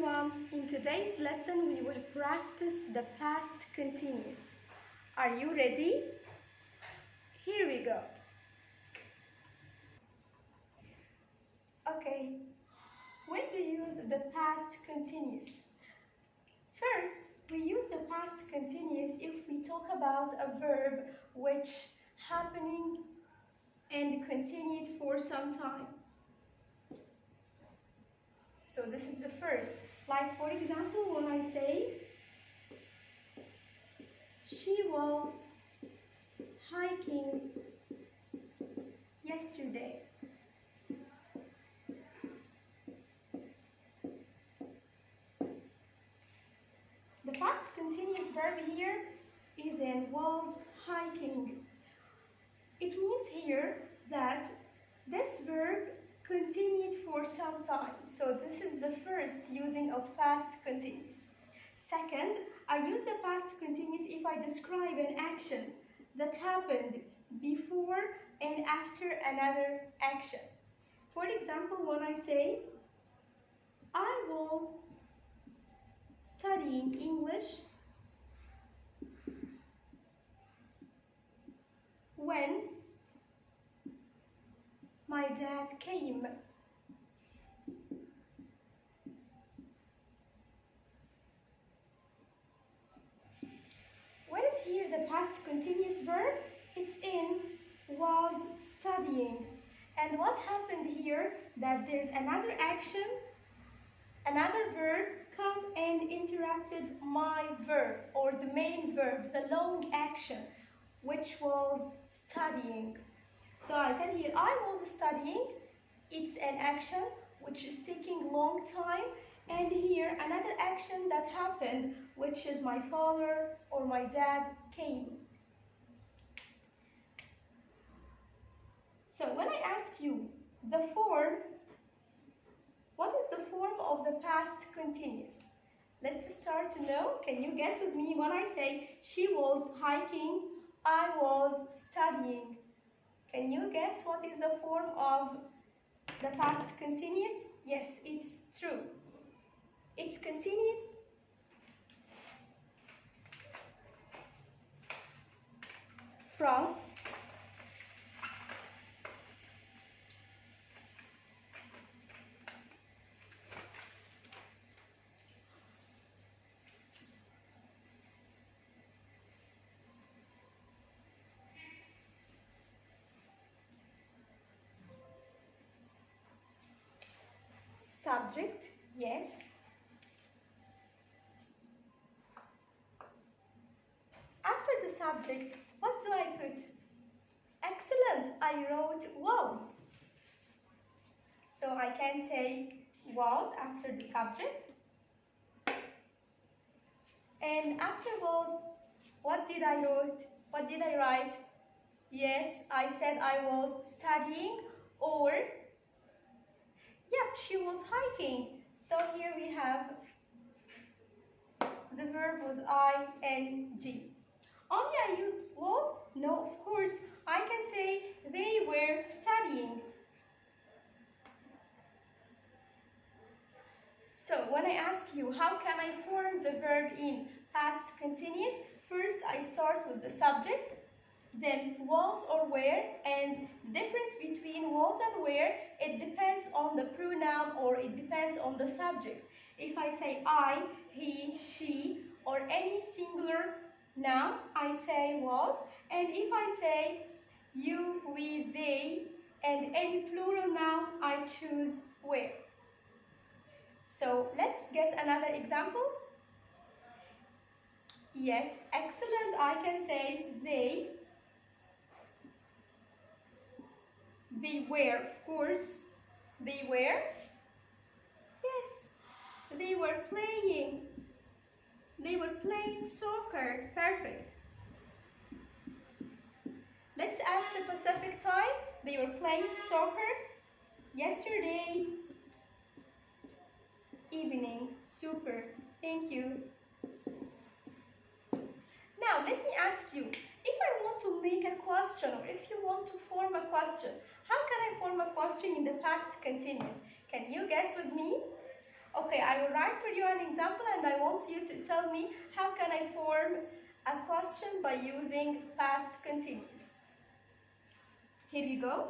everyone. In today's lesson, we will practice the past continuous. Are you ready? Here we go. Okay, when do you use the past continuous? First, we use the past continuous if we talk about a verb which happening and continued for some time. So this is the first. Like for example, when I say, she was hiking yesterday. The past continuous verb here is in was hiking. It means here that this verb continued for some time. So this is the first using of past continuous. Second, I use the past continuous if I describe an action that happened before and after another action. For example, when I say, I was studying English when my dad came. What is here the past continuous verb? It's in was studying. And what happened here? That there's another action, another verb come and interrupted my verb or the main verb, the long action, which was studying. So I said here, I was studying. It's an action which is taking long time. And here another action that happened, which is my father or my dad came. So when I ask you the form, what is the form of the past continuous? Let's start to know. Can you guess with me when I say she was hiking, I was studying? Can you guess what is the form of the past continuous? Yes, it's true. It's continued from subject, yes. After the subject, what do I put? Excellent, I wrote was. So I can say was after the subject. And after was, what did I wrote? What did I write? Yes, I said I was studying, or yep, she was hiking. So here we have the verb with ing. Only I use was? No, of course. I can say they were studying. So when I ask you how can I form the verb in past continuous, first I start with the subject, then was or were, and the difference between was and were, it depends on the pronoun or it depends on the subject. If I say I, he, she, or any singular noun, I say was, and if I say you, we, they, and any plural noun, I choose were. So let's guess another example. Yes, excellent, I can say they. They were, of course. They were. Yes, they were playing. They were playing soccer. Perfect. Let's add specific time. They were playing soccer yesterday evening. Super. Thank you. Now, let me ask you, if I want to make a question or if you want to form a question, how can I form a question in the past continuous? Can you guess with me? Okay, I will write for you an example and I want you to tell me how can I form a question by using past continuous. Here you go.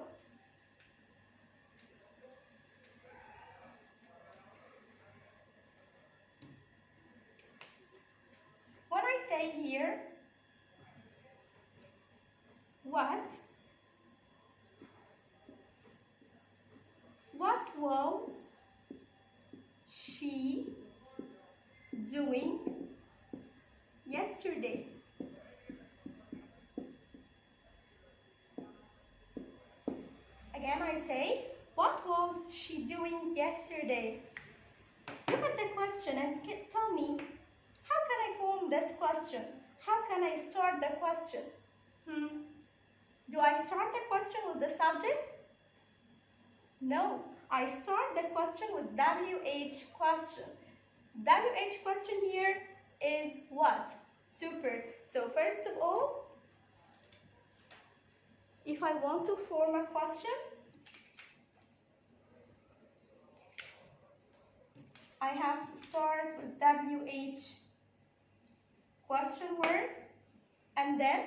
When I say here, what was she doing yesterday? Again, I say, what was she doing yesterday? Look at the question and tell me, how can I form this question? How can I start the question? Do I start the question with the subject? No, I start the question with WH question. WH question here is what? Super. So first of all, if I want to form a question, I have to start with WH question word, and then,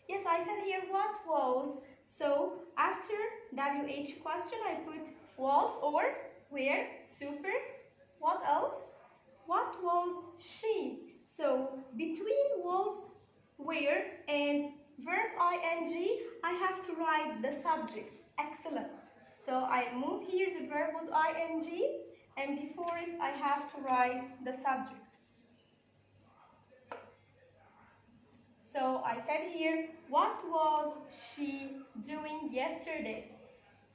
yes, I said here what was. So after WH question, I put was or where. Super. What else? What was she? So between was, where, and verb ing, I have to write the subject. Excellent. So I move here the verb with ing, and before it I have to write the subject. So I said here, what was she doing yesterday?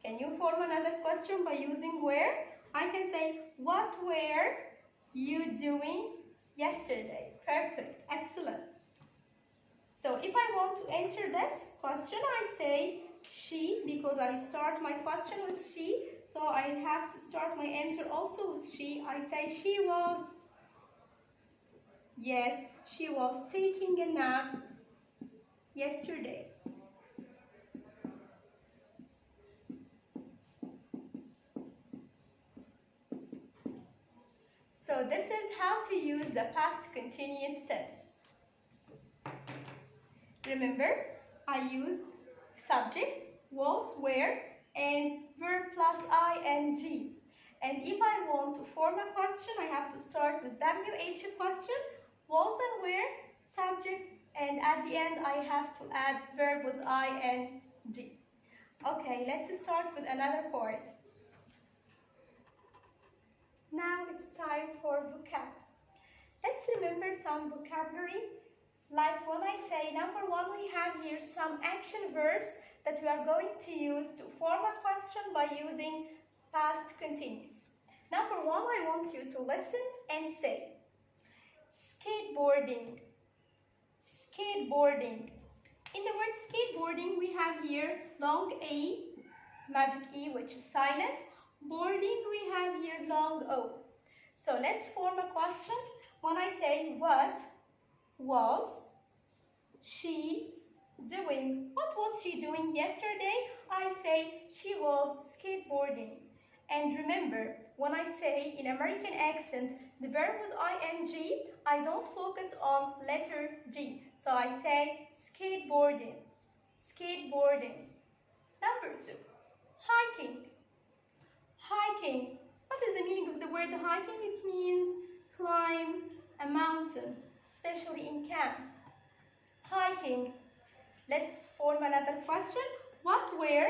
Can you form another question by using where? I can say, what were you doing yesterday? Perfect, excellent. So if I want to answer this question, I say she, because I start my question with she, so I have to start my answer also with she. I say she was, yes, she was taking a nap yesterday. So this is how to use the past continuous tense. Remember, I used subject, was, where, and verb plus ing. And if I want to form a question, I have to start with WH question, was and where, subject, and at the end I have to add verb with ing. Okay, let's start with another part. Now it's time for vocab. Let's remember some vocabulary. Like when I say number one, we have here some action verbs that we are going to use to form a question by using past continuous. Number one, I want you to listen and say skateboarding, skateboarding. In the word skateboarding, we have here long A, magic E, which is silent. Boarding, we have here long O. So let's form a question. When I say what was she doing? What was she doing yesterday? I say she was skateboarding. And remember, when I say in American accent the verb with ing, I don't focus on letter G. So I say skateboarding, skateboarding. Number two, hiking, hiking. What is the meaning of the word hiking? It means climb a mountain, especially in camp. Hiking. Let's form another question. What were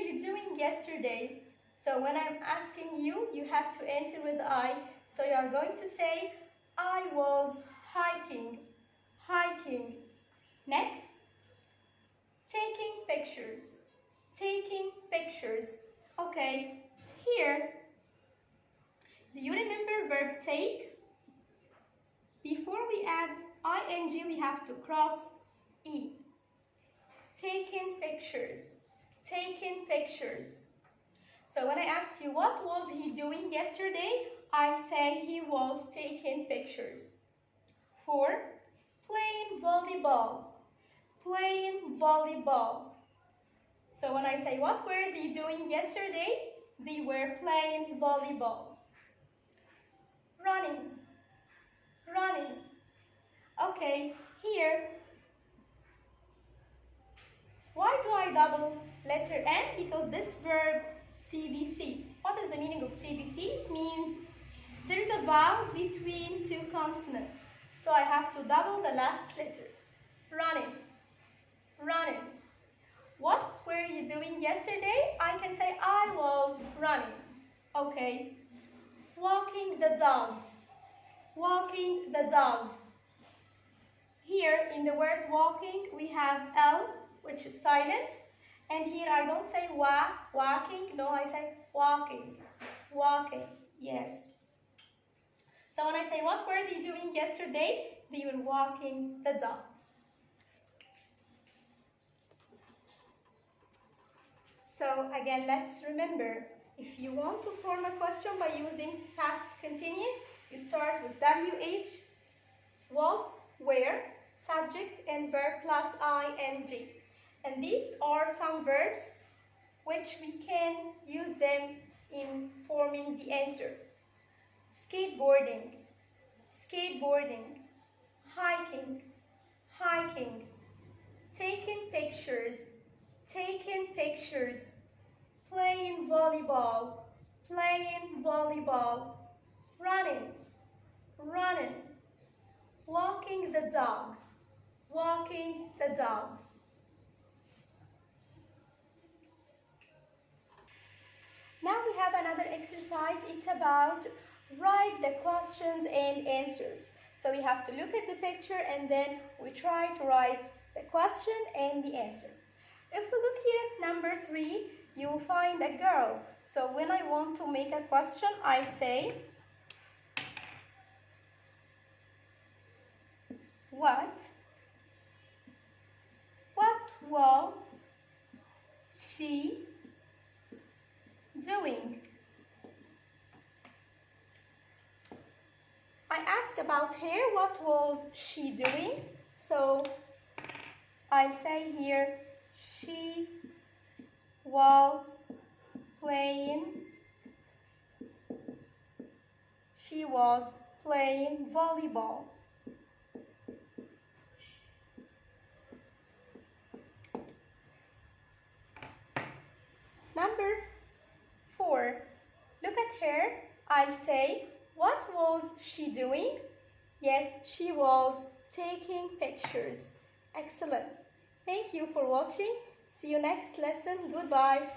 you doing yesterday? So when I'm asking you, you have to answer with I. So you are going to say, I was hiking, hiking. Next, taking pictures, taking pictures. Okay, here, do you remember verb take? Before we add ing, we have to cross E. Taking pictures, taking pictures. So when I ask you what was he doing yesterday, I say he was taking pictures. 4. Playing volleyball, playing volleyball. So when I say what were they doing yesterday, they were playing volleyball. running, running. Okay, here, why do I double letter N? Because this verb CVC. What is the meaning of CVC? It means there is a vowel between two consonants. So I have to double the last letter. Running, running. What were you doing yesterday? I can say I was running. Okay. Walking the dogs, walking the dogs. Here in the word walking, we have L, which is silent. And here I don't say walking. No, I say walking, walking. Yes. So when I say, what were they doing yesterday? They were walking the dogs. So again, let's remember, if you want to form a question by using past continuous, you start with WH, was, where, subject, and verb plus ing. And these are some verbs which we can use them in forming the answer. Skateboarding, skateboarding. Hiking, hiking. Taking pictures, taking pictures. Playing volleyball, playing volleyball. Running, running. Walking the dogs, walking the dogs. Now we have another exercise. It's about write the questions and answers. So we have to look at the picture and then we try to write the question and the answer. If we look here at number 3, you will find a girl. So when I want to make a question, I say, what was she doing? I ask about her, what was she doing? So I say here, she was playing volleyball. Number 4, look at her. I say, what was she doing? Yes, she was taking pictures. Excellent. Thank you for watching. See you next lesson. Goodbye.